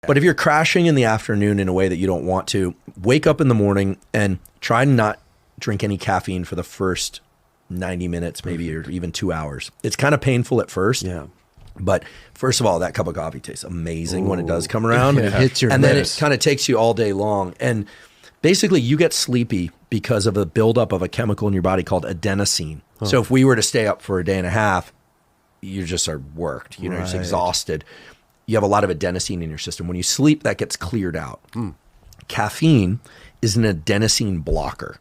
But if you're crashing in the afternoon in a way that you don't want to, wake up in the morning and try not drink any caffeine for the first 90 minutes, maybe, or even 2 hours. It's kind of painful at first. Yeah. But first of all, that cup of coffee tastes amazing when it does come around. It hits your and lips. then it kind of takes you all day long. And basically you get sleepy because of a buildup of a chemical in your body called adenosine. So if we were to stay up for a day and a half, you just are worked, you're just exhausted. You have a lot of adenosine in your system. When you sleep, that gets cleared out. Caffeine is an adenosine blocker.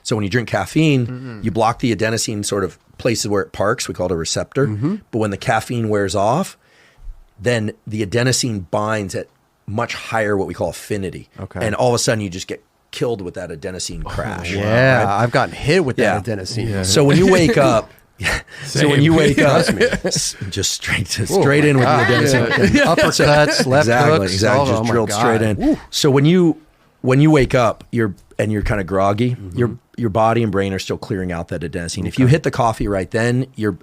So when you drink caffeine, you block the adenosine sort of places where it parks. We call it a receptor. But when the caffeine wears off, then the adenosine binds at much higher what we call affinity. And all of a sudden you just get killed with that adenosine crash. Yeah, right? I've gotten hit with that adenosine. Yeah. So when you wake up, so when you wake up, just straight in with the adenosine. Uppercuts, left hooks. Exactly, just drilled straight in. Woo. So when you wake up, you're kind of groggy. Your body and brain are still clearing out that adenosine. If you hit the coffee right then, you're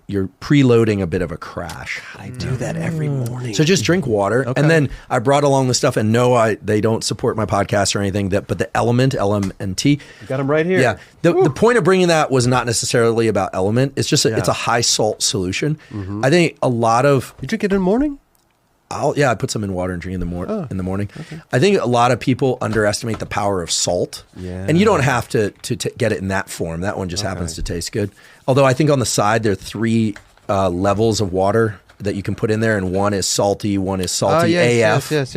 preloading a bit of a crash. God, I do that every morning. So just drink water. And then I brought along the stuff, and no, they don't support my podcast or anything, but the Element, LMNT. You got them right here. Yeah. The point of bringing that was not necessarily about Element. It's just it's a high salt solution. I think a lot of... You drink it in the morning? I put some in water and drink in the morning. Okay. I think a lot of people underestimate the power of salt. Yeah. And you don't have to get it in that form. That one just happens to taste good. Although I think on the side there are 3 levels of water that you can put in there, and one is salty, one is salty AF. Yes.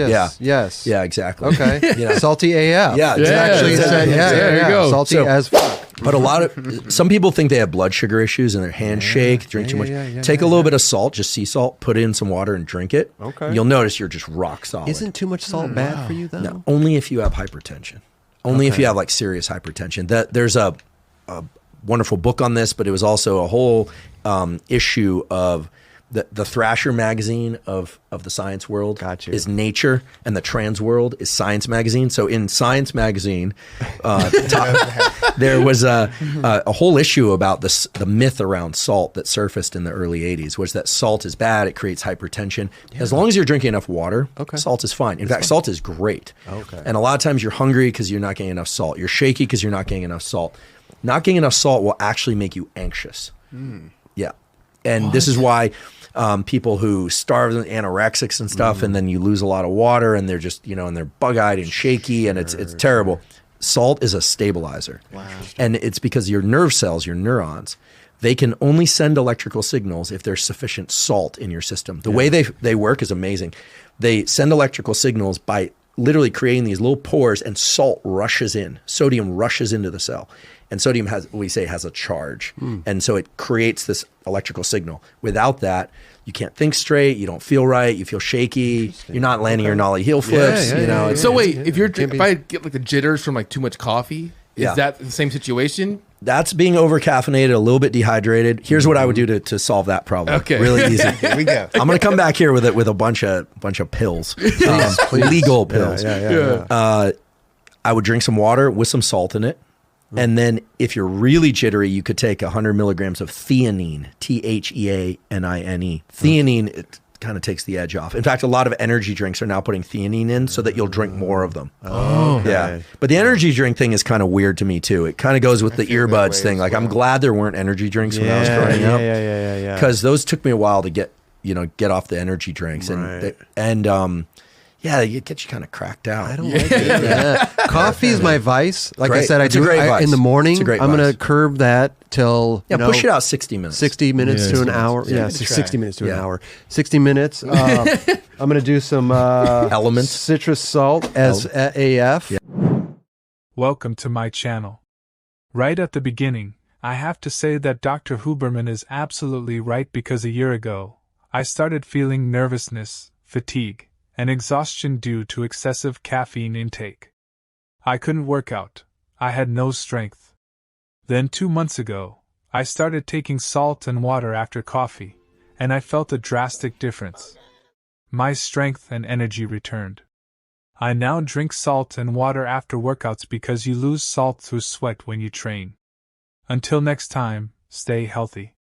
Yeah, exactly. Okay. Salty AF. Yeah, exactly. There you go. Salty as fuck. But some people think they have blood sugar issues and their hands shake, drink too much. Take a little bit of salt, just sea salt, put in some water and drink it. Okay. You'll notice you're just rock solid. Isn't too much salt bad for you though? No, only if you have hypertension. Only if you have like serious hypertension. There's a wonderful book on this, but it was also a whole issue of the Thrasher magazine of the science world is Nature, and the trans world is Science magazine. So in Science magazine, there was a whole issue about the myth around salt that surfaced in the early 80s, was that salt is bad, it creates hypertension. As long as you're drinking enough water, salt is fine. In fact, salt is great. And a lot of times you're hungry because you're not getting enough salt. You're shaky because you're not getting enough salt. Not getting enough salt will actually make you anxious. Yeah. And this is why people who starve, anorexics and stuff, and then you lose a lot of water, and they're just, and they're bug-eyed and shaky, and it's terrible. Salt is a stabilizer. Wow. And it's because your nerve cells, your neurons, they can only send electrical signals if there's sufficient salt in your system. The way they work is amazing. They send electrical signals by literally creating these little pores, and salt rushes in. Sodium rushes into the cell. And sodium has a charge. And so it creates this electrical signal. Without that, you can't think straight, you don't feel right, you feel shaky, you're not landing your nollie heel flips. So wait, if I get like the jitters from like too much coffee, is that the same situation? That's being over caffeinated, a little bit dehydrated. Here's what I would do to solve that problem. Okay. Really easy. Here we go. I'm going to come back here with a bunch of pills, legal pills. I would drink some water with some salt in it. And then if you're really jittery, you could take 100 milligrams of theanine, Theanine. Theanine, it kind of takes the edge off. In fact, a lot of energy drinks are now putting theanine in so that you'll drink more of them. Yeah. But the energy drink thing is kind of weird to me too. It kind of goes with the earbuds thing. Like I'm glad there weren't energy drinks when I was growing up. Yeah. Because those took me a while to get off the energy drinks. Yeah, it gets you kind of cracked out. I don't like it. Coffee is my vice. Like I said, It's a great vice. in the morning. I'm going to curb that till push it out 60 minutes. 60 minutes to an hour. Yeah, 60 minutes to an hour. 60 minutes. I'm going to do some Element citrus salt as AF. Yeah. Welcome to my channel. Right at the beginning, I have to say that Dr. Huberman is absolutely right, because a year ago, I started feeling nervousness, fatigue, and exhaustion due to excessive caffeine intake. I couldn't work out. I had no strength. Then 2 months ago, I started taking salt and water after coffee, and I felt a drastic difference. My strength and energy returned. I now drink salt and water after workouts because you lose salt through sweat when you train. Until next time, stay healthy.